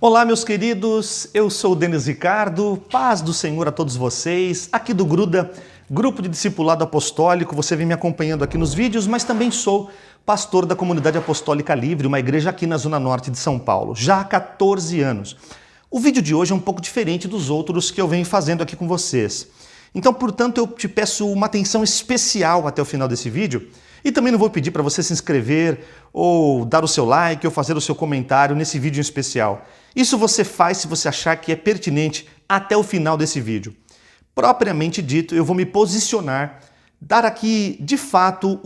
Olá, meus queridos, eu sou o Denis Ricardo, paz do Senhor a todos vocês, aqui do Gruda, Grupo de Discipulado Apostólico, você vem me acompanhando aqui nos vídeos, mas também sou pastor da Comunidade Apostólica Livre, uma igreja aqui na Zona Norte de São Paulo, já há 14 anos. O vídeo de hoje é um pouco diferente dos outros que eu venho fazendo aqui com vocês. Então, portanto, eu te peço uma atenção especial até o final desse vídeo e também não vou pedir para você se inscrever ou dar o seu like ou fazer o seu comentário nesse vídeo em especial. Isso você faz se você achar que é pertinente até o final desse vídeo. Propriamente dito, eu vou me posicionar, dar aqui de fato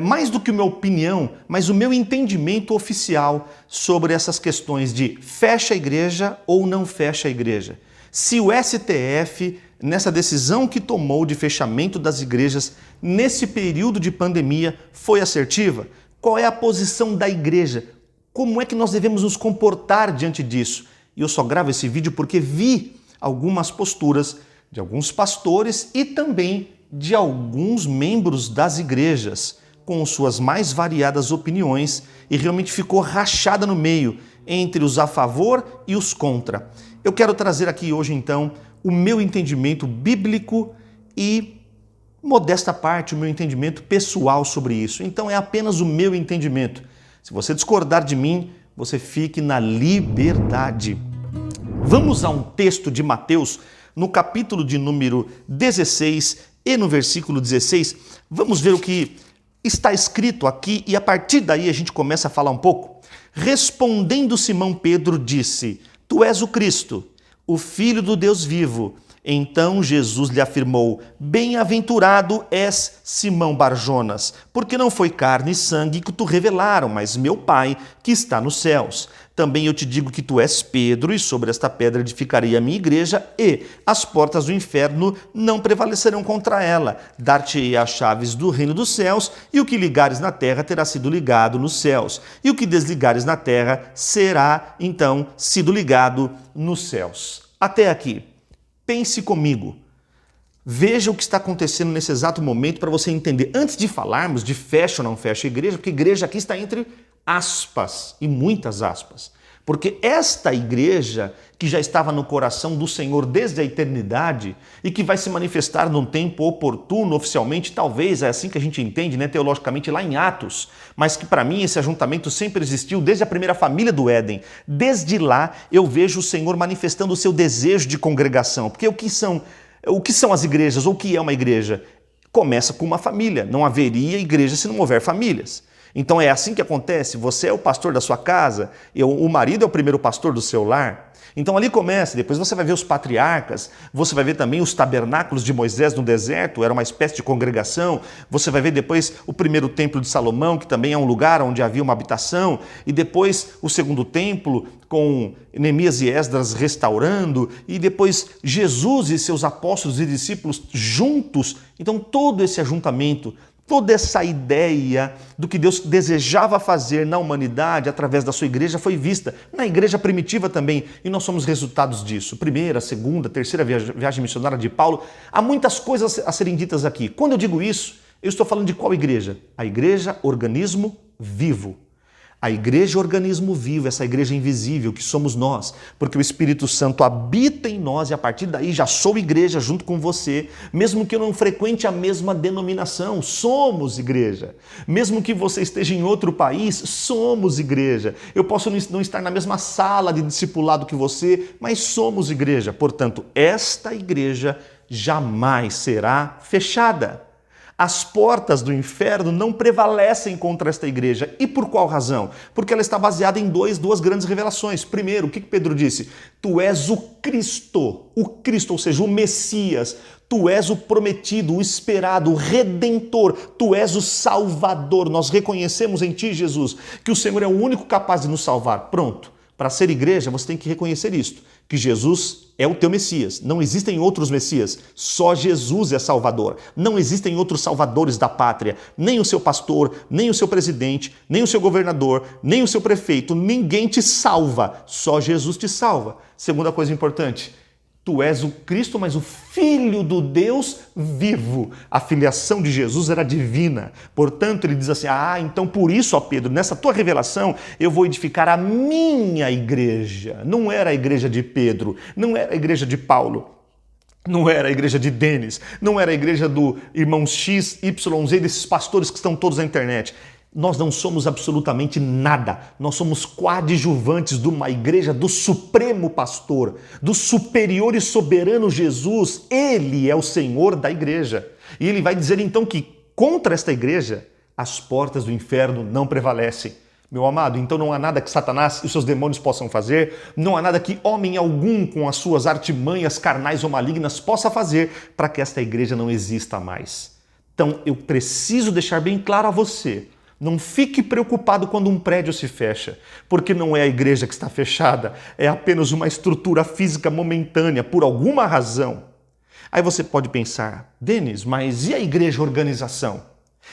mais do que uma opinião, mas o meu entendimento oficial sobre essas questões de fecha a igreja ou não fecha a igreja. Se o STF, nessa decisão que tomou de fechamento das igrejas nesse período de pandemia, foi assertiva? Qual é a posição da igreja? Como é que nós devemos nos comportar diante disso? E eu só gravo esse vídeo porque vi algumas posturas de alguns pastores e também de alguns membros das igrejas, com suas mais variadas opiniões, e realmente ficou rachada no meio entre os a favor e os contra. Eu quero trazer aqui hoje, então, o meu entendimento bíblico e, modesta parte, o meu entendimento pessoal sobre isso. Então, é apenas o meu entendimento. Se você discordar de mim, você fique na liberdade. Vamos a um texto de Mateus, no capítulo de número 16 e no versículo 16. Vamos ver o que está escrito aqui e a partir daí a gente começa a falar um pouco. Respondendo Simão Pedro disse: Tu és o Cristo, o Filho do Deus vivo. Então Jesus lhe afirmou: Bem-aventurado és, Simão Barjonas, porque não foi carne e sangue que tu revelaram, mas meu Pai que está nos céus. Também eu te digo que tu és Pedro, e sobre esta pedra edificarei a minha igreja, e as portas do inferno não prevalecerão contra ela. Dar-te-ei as chaves do reino dos céus, e o que ligares na terra terá sido ligado nos céus, e o que desligares na terra será, então, sido ligado nos céus. Até aqui. Pense comigo. Veja o que está acontecendo nesse exato momento para você entender. Antes de falarmos de fecha ou não fecha a igreja, porque igreja aqui está entre aspas e muitas aspas. Porque esta igreja que já estava no coração do Senhor desde a eternidade e que vai se manifestar num tempo oportuno, oficialmente, talvez é assim que a gente entende, né, teologicamente, lá em Atos, mas que para mim esse ajuntamento sempre existiu desde a primeira família do Éden. Desde lá eu vejo o Senhor manifestando o seu desejo de congregação. Porque o que são as igrejas ou o que é uma igreja? Começa com uma família. Não haveria igreja se não houver famílias. Então é assim que acontece, você é o pastor da sua casa, o marido é o primeiro pastor do seu lar. Então ali começa, depois você vai ver os patriarcas, você vai ver também os tabernáculos de Moisés no deserto, era uma espécie de congregação, você vai ver depois o primeiro templo de Salomão, que também é um lugar onde havia uma habitação, e depois o segundo templo, com Neemias e Esdras restaurando, e depois Jesus e seus apóstolos e discípulos juntos. Então todo esse ajuntamento, toda essa ideia do que Deus desejava fazer na humanidade através da sua igreja foi vista na igreja primitiva também, e nós somos resultados disso. Primeira, segunda, terceira viagem missionária de Paulo. Há muitas coisas a serem ditas aqui. Quando eu digo isso, eu estou falando de qual igreja? A igreja organismo vivo. A igreja organismo vivo, essa igreja invisível que somos nós, porque o Espírito Santo habita em nós e a partir daí já sou igreja junto com você, mesmo que eu não frequente a mesma denominação, somos igreja. Mesmo que você esteja em outro país, somos igreja. Eu posso não estar na mesma sala de discipulado que você, mas somos igreja. Portanto, esta igreja jamais será fechada. As portas do inferno não prevalecem contra esta igreja. E por qual razão? Porque ela está baseada em duas grandes revelações. Primeiro, o que Pedro disse? Tu és o Cristo, ou seja, o Messias. Tu és o prometido, o esperado, o Redentor. Tu és o Salvador. Nós reconhecemos em ti, Jesus, que o Senhor é o único capaz de nos salvar. Pronto. Para ser igreja, você tem que reconhecer isto, que Jesus é o teu Messias. Não existem outros Messias, só Jesus é Salvador. Não existem outros salvadores da pátria, nem o seu pastor, nem o seu presidente, nem o seu governador, nem o seu prefeito. Ninguém te salva, só Jesus te salva. Segunda coisa importante, Tu és o Cristo, mas o Filho do Deus vivo. A filiação de Jesus era divina. Portanto, ele diz assim, então por isso, ó Pedro, nessa tua revelação, eu vou edificar a minha igreja. Não era a igreja de Pedro, não era a igreja de Paulo, não era a igreja de Denis, não era a igreja do irmão X, Y, Z, desses pastores que estão todos na internet. Nós não somos absolutamente nada. Nós somos coadjuvantes de uma igreja do Supremo Pastor, do superior e soberano Jesus. Ele é o Senhor da igreja. E ele vai dizer então que contra esta igreja as portas do inferno não prevalecem. Meu amado, então não há nada que Satanás e os seus demônios possam fazer, não há nada que homem algum com as suas artimanhas carnais ou malignas possa fazer para que esta igreja não exista mais. Então eu preciso deixar bem claro a você, não fique preocupado quando um prédio se fecha, porque não é a igreja que está fechada, é apenas uma estrutura física momentânea, por alguma razão. Aí você pode pensar, Denis, mas e a igreja organização?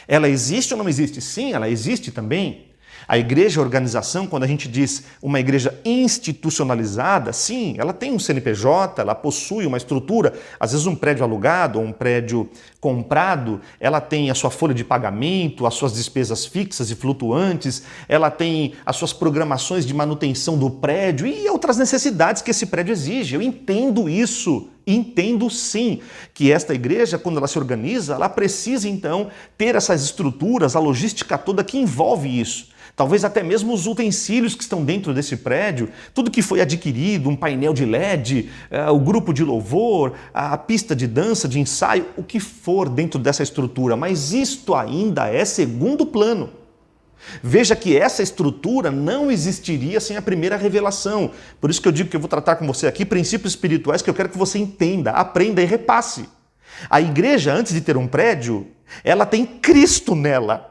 Ela existe ou não existe? Sim, ela existe também. A igreja organização, quando a gente diz uma igreja institucionalizada, sim, ela tem um CNPJ, ela possui uma estrutura, às vezes um prédio alugado ou um prédio comprado, ela tem a sua folha de pagamento, as suas despesas fixas e flutuantes, ela tem as suas programações de manutenção do prédio e outras necessidades que esse prédio exige. Eu entendo isso. Entendo sim que esta igreja, quando ela se organiza, ela precisa então ter essas estruturas, a logística toda que envolve isso. Talvez até mesmo os utensílios que estão dentro desse prédio, tudo que foi adquirido, um painel de LED, o grupo de louvor, a pista de dança, de ensaio, o que for dentro dessa estrutura, mas isto ainda é segundo plano. Veja que essa estrutura não existiria sem a primeira revelação. Por isso que eu digo que eu vou tratar com você aqui princípios espirituais que eu quero que você entenda, aprenda e repasse. A igreja, antes de ter um prédio, ela tem Cristo nela.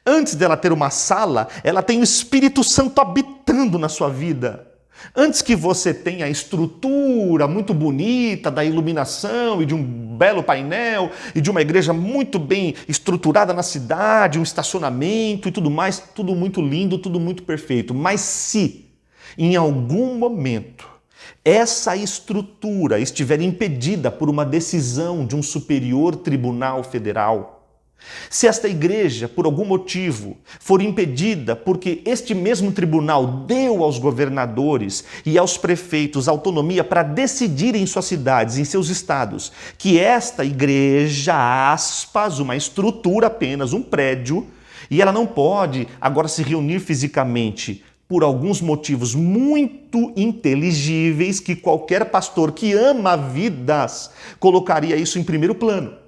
Antes dela ter uma sala, ela tem o Espírito Santo habitando na sua vida. Antes que você tenha a estrutura muito bonita da iluminação e de um belo painel e de uma igreja muito bem estruturada na cidade, um estacionamento e tudo mais, tudo muito lindo, tudo muito perfeito. Mas se em algum momento essa estrutura estiver impedida por uma decisão de um superior tribunal federal, se esta igreja, por algum motivo, for impedida porque este mesmo tribunal deu aos governadores e aos prefeitos autonomia para decidir em suas cidades, em seus estados, que esta igreja, aspas, uma estrutura apenas, um prédio, e ela não pode agora se reunir fisicamente por alguns motivos muito inteligíveis que qualquer pastor que ama vidas colocaria isso em primeiro plano.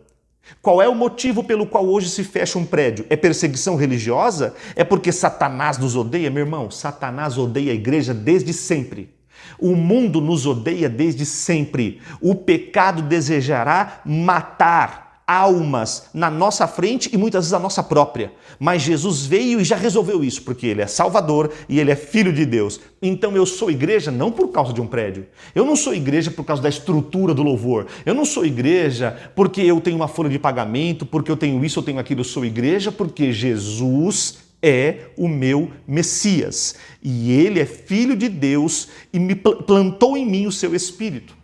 Qual é o motivo pelo qual hoje se fecha um prédio? É perseguição religiosa? É porque Satanás nos odeia? Meu irmão, Satanás odeia a igreja desde sempre. O mundo nos odeia desde sempre. O pecado desejará matar almas na nossa frente e muitas vezes a nossa própria. Mas Jesus veio e já resolveu isso, porque Ele é Salvador e Ele é Filho de Deus. Então eu sou igreja não por causa de um prédio. Eu não sou igreja por causa da estrutura do louvor. Eu não sou igreja porque eu tenho uma folha de pagamento, porque eu tenho isso, eu tenho aquilo. Eu sou igreja porque Jesus é o meu Messias. E Ele é Filho de Deus e me plantou em mim o seu Espírito.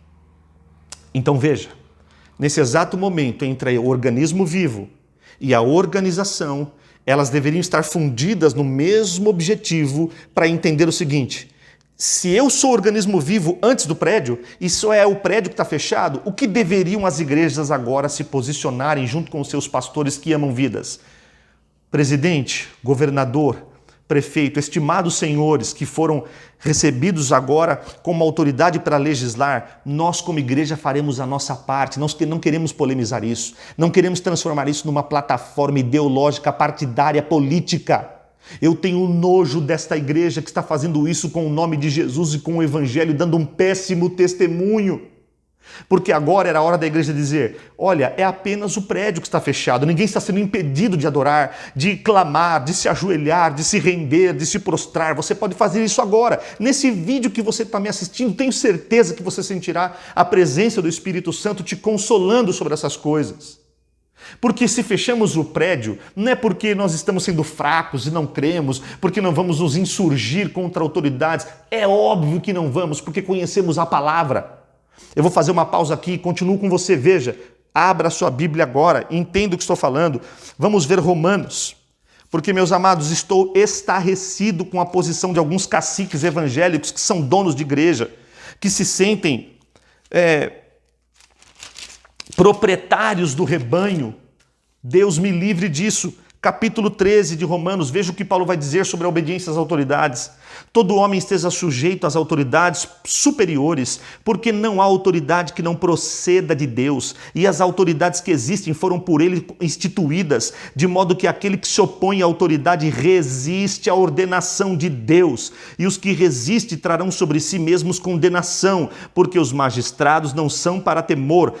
Então veja, nesse exato momento, entre o organismo vivo e a organização, elas deveriam estar fundidas no mesmo objetivo para entender o seguinte: se eu sou organismo vivo antes do prédio, e só é o prédio que está fechado, o que deveriam as igrejas agora se posicionarem junto com os seus pastores que amam vidas? Presidente, governador, prefeito, estimados senhores que foram recebidos agora como autoridade para legislar, nós como igreja faremos a nossa parte. Nós não queremos polemizar isso, não queremos transformar isso numa plataforma ideológica, partidária, política. Eu tenho nojo desta igreja que está fazendo isso com o nome de Jesus e com o evangelho, dando um péssimo testemunho. Porque agora era a hora da igreja dizer: olha, é apenas o prédio que está fechado, ninguém está sendo impedido de adorar, de clamar, de se ajoelhar, de se render, de se prostrar. Você pode fazer isso agora. Nesse vídeo que você está me assistindo, tenho certeza que você sentirá a presença do Espírito Santo te consolando sobre essas coisas. Porque se fechamos o prédio, não é porque nós estamos sendo fracos e não cremos, porque não vamos nos insurgir contra autoridades. É óbvio que não vamos, porque conhecemos a palavra. Eu vou fazer uma pausa aqui, continuo com você, veja. Abra a sua Bíblia agora, entenda o que estou falando. Vamos ver Romanos. Porque, meus amados, estou estarrecido com a posição de alguns caciques evangélicos que são donos de igreja, que se sentem proprietários do rebanho. Deus me livre disso. Capítulo 13 de Romanos, veja o que Paulo vai dizer sobre a obediência às autoridades. Todo homem esteja sujeito às autoridades superiores, porque não há autoridade que não proceda de Deus, e as autoridades que existem foram por ele instituídas, de modo que aquele que se opõe à autoridade resiste à ordenação de Deus, e os que resistem trarão sobre si mesmos condenação, porque os magistrados não são para temor,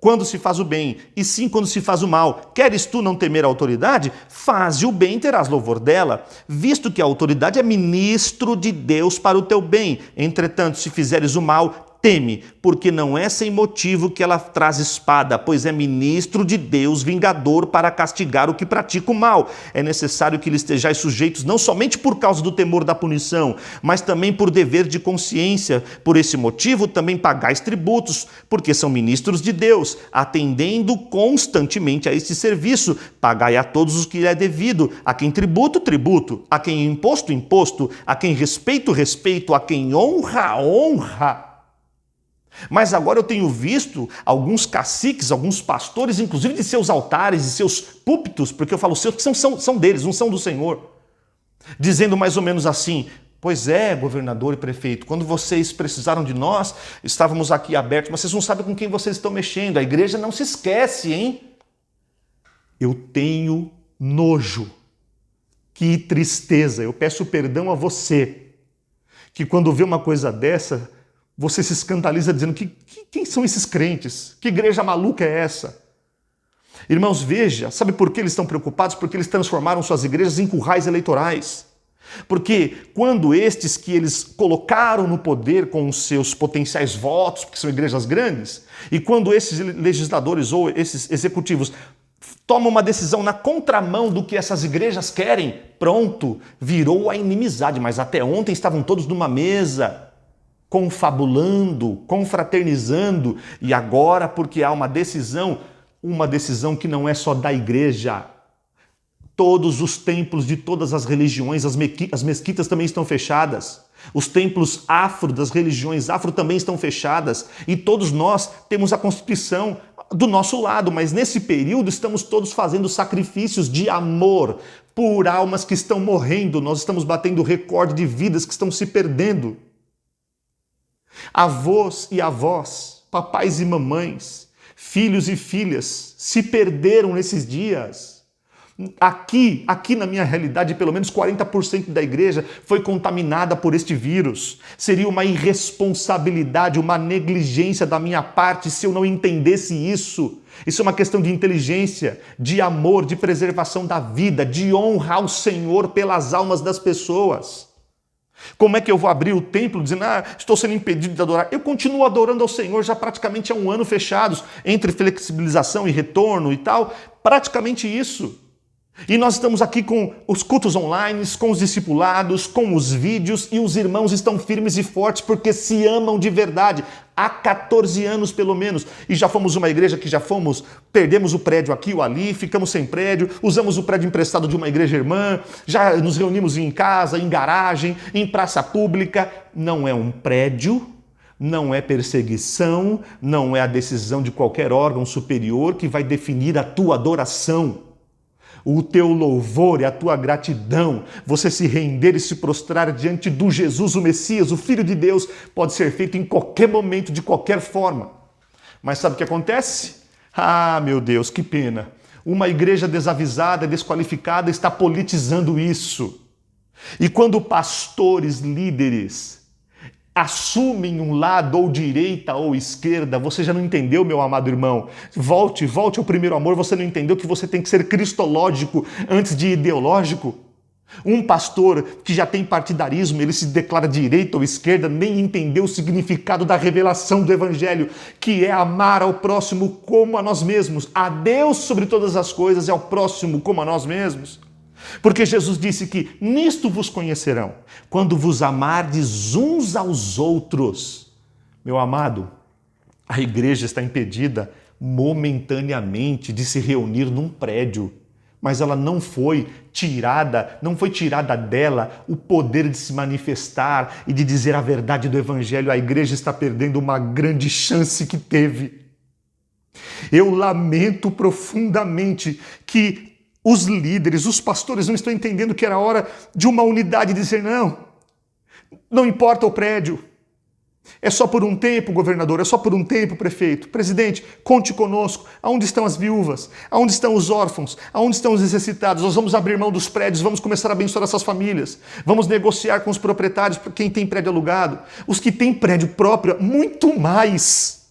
quando se faz o bem, e sim quando se faz o mal. Queres tu não temer a autoridade? Faze o bem e terás louvor dela, visto que a autoridade é ministro de Deus para o teu bem. Entretanto, se fizeres o mal, teme, porque não é sem motivo que ela traz espada, pois é ministro de Deus, vingador para castigar o que pratica o mal. É necessário que lhe estejais sujeitos não somente por causa do temor da punição, mas também por dever de consciência. Por esse motivo também pagais tributos, porque são ministros de Deus, atendendo constantemente a este serviço. Pagai a todos os que lhe é devido, a quem tributo, tributo, a quem imposto, imposto, a quem respeito, respeito, a quem honra, honra. Mas agora eu tenho visto alguns caciques, alguns pastores, inclusive de seus altares e seus púlpitos, porque eu falo seus, que são deles, não são do Senhor, dizendo mais ou menos assim: pois é, governador e prefeito, quando vocês precisaram de nós, estávamos aqui abertos, mas vocês não sabem com quem vocês estão mexendo, a igreja não se esquece, hein? Eu tenho nojo, que tristeza, eu peço perdão a você, que quando vê uma coisa dessa, você se escandaliza dizendo quem são esses crentes? Que igreja maluca é essa? Irmãos, veja, sabe por que eles estão preocupados? Porque eles transformaram suas igrejas em currais eleitorais. Porque quando estes que eles colocaram no poder com os seus potenciais votos, porque são igrejas grandes, e quando esses legisladores ou esses executivos tomam uma decisão na contramão do que essas igrejas querem, pronto, virou a inimizade. Mas até ontem estavam todos numa mesa, confabulando, confraternizando, e agora, porque há uma decisão que não é só da igreja, todos os templos de todas as religiões, as mesquitas também estão fechadas, os templos afro das religiões afro também estão fechadas, e todos nós temos a Constituição do nosso lado, mas nesse período estamos todos fazendo sacrifícios de amor por almas que estão morrendo, nós estamos batendo recorde de vidas que estão se perdendo. Avós e avós, papais e mamães, filhos e filhas se perderam nesses dias. Aqui na minha realidade, pelo menos 40% da igreja foi contaminada por este vírus. Seria uma irresponsabilidade, uma negligência da minha parte se eu não entendesse isso. Isso é uma questão de inteligência, de amor, de preservação da vida, de honra ao Senhor pelas almas das pessoas. Como é que eu vou abrir o templo dizendo, estou sendo impedido de adorar? Eu continuo adorando ao Senhor já praticamente há um ano fechados, entre flexibilização e retorno e tal, praticamente isso. E nós estamos aqui com os cultos online, com os discipulados, com os vídeos, e os irmãos estão firmes e fortes porque se amam de verdade. Há 14 anos pelo menos. E já fomos uma igreja que perdemos o prédio aqui ou ali, ficamos sem prédio, usamos o prédio emprestado de uma igreja irmã, já nos reunimos em casa, em garagem, em praça pública. Não é um prédio, não é perseguição, não é a decisão de qualquer órgão superior que vai definir a tua adoração. O teu louvor e a tua gratidão, você se render e se prostrar diante do Jesus, o Messias, o Filho de Deus, pode ser feito em qualquer momento, de qualquer forma. Mas sabe o que acontece? Meu Deus, que pena. Uma igreja desavisada, desqualificada, está politizando isso. E quando pastores, líderes, assumem um lado, ou direita ou esquerda, você já não entendeu, meu amado irmão. Volte ao primeiro amor, você não entendeu que você tem que ser cristológico antes de ideológico. Um pastor que já tem partidarismo, ele se declara direita ou esquerda, nem entendeu o significado da revelação do Evangelho, que é amar ao próximo como a nós mesmos. A Deus sobre todas as coisas e ao próximo como a nós mesmos. Porque Jesus disse que nisto vos conhecerão, quando vos amardes uns aos outros. Meu amado, A igreja está impedida momentaneamente de se reunir num prédio, mas ela não foi tirada dela o poder de se manifestar e de dizer a verdade do evangelho. A igreja está perdendo uma grande chance que teve. Eu lamento profundamente que os líderes, os pastores não estão entendendo que era hora de uma unidade, dizer não importa o prédio. É só por um tempo, governador, é só por um tempo, prefeito. Presidente, conte conosco. Aonde estão as viúvas? Aonde estão os órfãos? Aonde estão os necessitados? Nós vamos abrir mão dos prédios, vamos começar a abençoar essas famílias. Vamos negociar com os proprietários, quem tem prédio alugado. Os que têm prédio próprio, muito mais.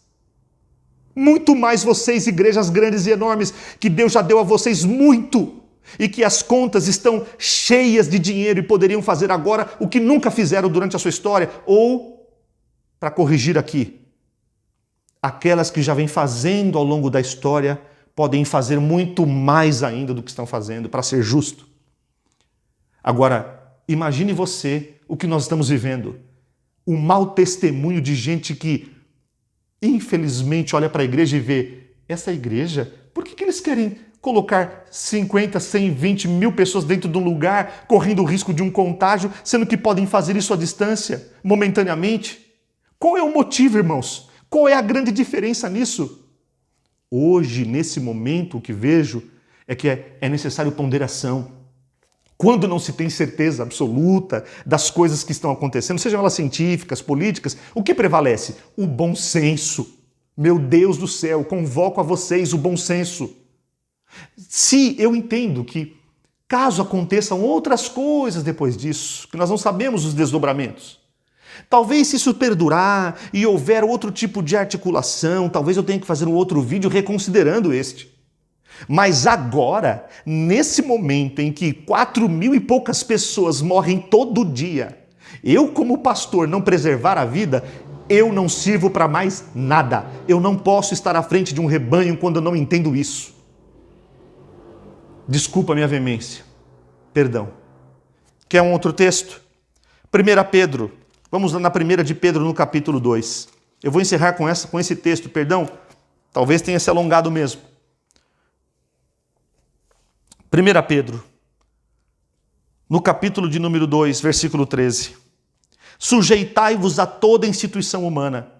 Muito mais vocês, igrejas grandes e enormes, que Deus já deu a vocês muito. E que as contas estão cheias de dinheiro e poderiam fazer agora o que nunca fizeram durante a sua história. Ou, para corrigir aqui, aquelas que já vêm fazendo ao longo da história podem fazer muito mais ainda do que estão fazendo, para ser justo. Agora, imagine você o que nós estamos vivendo. Um mau testemunho de gente que, infelizmente, olha para a igreja e vê, essa igreja, por que eles querem colocar 50, 100, 20 mil pessoas dentro de um lugar, correndo o risco de um contágio, sendo que podem fazer isso à distância, momentaneamente? Qual é o motivo, irmãos? Qual é a grande diferença nisso? Hoje, nesse momento, o que vejo é que é necessário ponderação. Quando não se tem certeza absoluta das coisas que estão acontecendo, sejam elas científicas, políticas, o que prevalece? O bom senso. Meu Deus do céu, convoco a vocês o bom senso. Se eu entendo que, caso aconteçam outras coisas depois disso, que nós não sabemos os desdobramentos, talvez se isso perdurar e houver outro tipo de articulação, talvez eu tenha que fazer um outro vídeo reconsiderando este. Mas agora, nesse momento em que 4.000 e poucas pessoas morrem todo dia, eu como pastor não preservar a vida, eu não sirvo para mais nada. Eu não posso estar à frente de um rebanho quando eu não entendo isso. Desculpa a minha veemência. Perdão. Quer um outro texto? 1 Pedro. Vamos lá na 1 de Pedro, no capítulo 2. Eu vou encerrar com esse texto, perdão. Talvez tenha se alongado mesmo. 1 Pedro, no capítulo de número 2, versículo 13. Sujeitai-vos a toda instituição humana,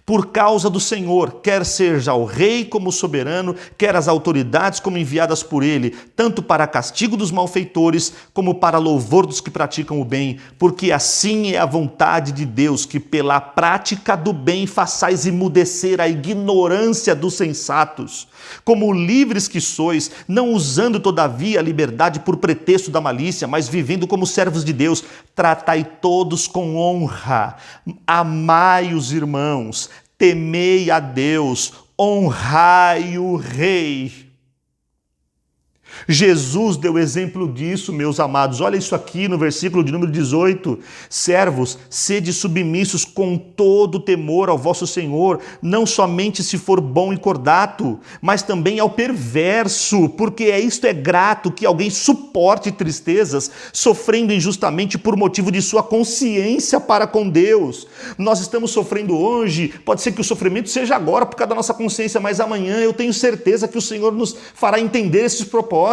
por causa do Senhor, quer seja o rei como soberano, quer as autoridades como enviadas por ele, tanto para castigo dos malfeitores, como para louvor dos que praticam o bem, porque assim é a vontade de Deus, que pela prática do bem façais emudecer a ignorância dos sensatos. Como livres que sois, não usando todavia a liberdade por pretexto da malícia, mas vivendo como servos de Deus, tratai todos com honra, amai os irmãos, temei a Deus, honrai o rei. Jesus deu exemplo disso, meus amados. Olha isso aqui no versículo de número 18. Servos, sede submissos com todo temor ao vosso Senhor, não somente se for bom e cordato, mas também ao perverso, porque isto é grato que alguém suporte tristezas, sofrendo injustamente por motivo de sua consciência para com Deus. Nós estamos sofrendo hoje, pode ser que o sofrimento seja agora por causa da nossa consciência, mas amanhã eu tenho certeza que o Senhor nos fará entender esses propósitos.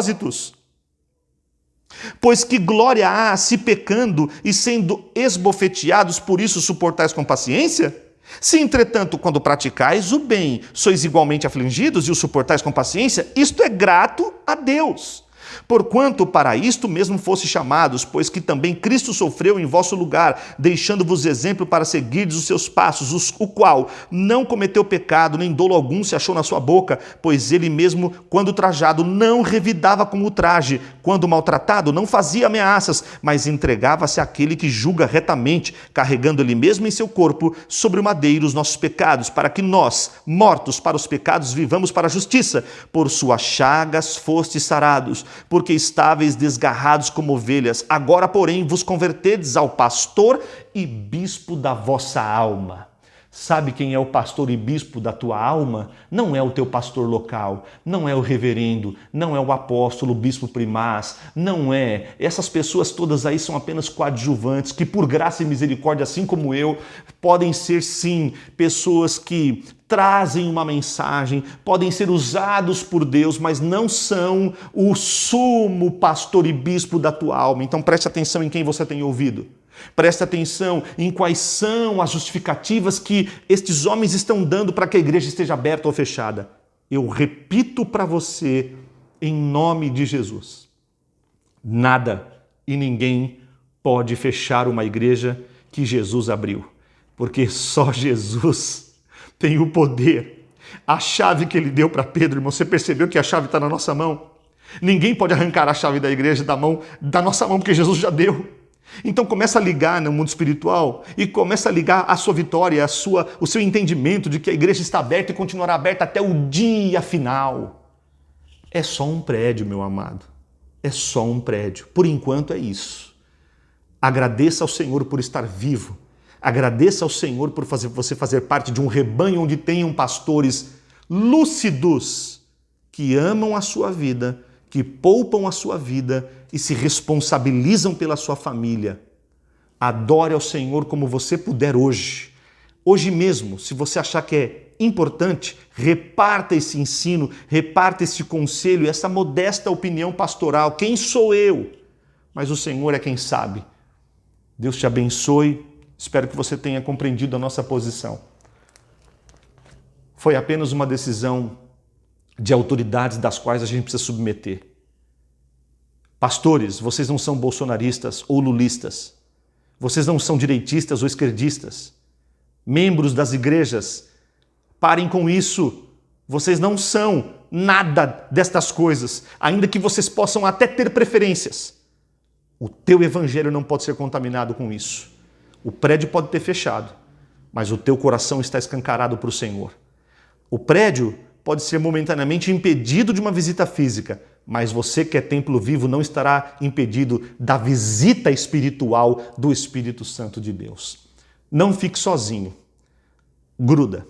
Pois que glória há se pecando e sendo esbofeteados, por isso suportais com paciência? Se, entretanto, quando praticais o bem, sois igualmente afligidos e o suportais com paciência, isto é grato a Deus. Porquanto para isto mesmo fosse chamados, pois que também Cristo sofreu em vosso lugar, deixando-vos exemplo para seguirdes os seus passos, o qual não cometeu pecado, nem dolo algum se achou na sua boca, pois ele mesmo, quando trajado, não revidava com o traje, quando maltratado, não fazia ameaças, mas entregava-se àquele que julga retamente, carregando ele mesmo em seu corpo sobre o madeiro os nossos pecados, para que nós, mortos para os pecados, vivamos para a justiça. Por suas chagas fostes sarados, porque estáveis desgarrados como ovelhas, agora, porém, vos convertedes ao pastor e bispo da vossa alma. Sabe quem é o pastor e bispo da tua alma? Não é o teu pastor local, não é o reverendo, não é o apóstolo, o bispo primaz, não é. Essas pessoas todas aí são apenas coadjuvantes, que por graça e misericórdia, assim como eu, podem ser sim pessoas que trazem uma mensagem, podem ser usados por Deus, mas não são o sumo pastor e bispo da tua alma. Então preste atenção em quem você tem ouvido. Preste atenção em quais são as justificativas que estes homens estão dando para que a igreja esteja aberta ou fechada. Eu repito para você, em nome de Jesus, nada e ninguém pode fechar uma igreja que Jesus abriu, porque só Jesus tem o poder. A chave que ele deu para Pedro, irmão, você percebeu que a chave está na nossa mão? Ninguém pode arrancar a chave da igreja da nossa mão, porque Jesus já deu. Então começa a ligar no mundo espiritual e começa a ligar a sua vitória, o seu entendimento de que a igreja está aberta e continuará aberta até o dia final. É só um prédio, meu amado. É só um prédio. Por enquanto é isso. Agradeça ao Senhor por estar vivo. Agradeça ao Senhor por você fazer parte de um rebanho onde tenham pastores lúcidos que amam a sua vida, que poupam a sua vida e se responsabilizam pela sua família. Adore ao Senhor como você puder hoje. Hoje mesmo, se você achar que é importante, reparta esse ensino, reparta esse conselho, essa modesta opinião pastoral. Quem sou eu? Mas o Senhor é quem sabe. Deus te abençoe. Espero que você tenha compreendido a nossa posição. Foi apenas uma decisão de autoridades das quais a gente precisa submeter. Pastores, vocês não são bolsonaristas ou lulistas. Vocês não são direitistas ou esquerdistas. Membros das igrejas, parem com isso. Vocês não são nada destas coisas, ainda que vocês possam até ter preferências. O teu evangelho não pode ser contaminado com isso. O prédio pode ter fechado, mas o teu coração está escancarado para o Senhor. O prédio pode ser momentaneamente impedido de uma visita física, mas você que é templo vivo não estará impedido da visita espiritual do Espírito Santo de Deus. Não fique sozinho. Gruda.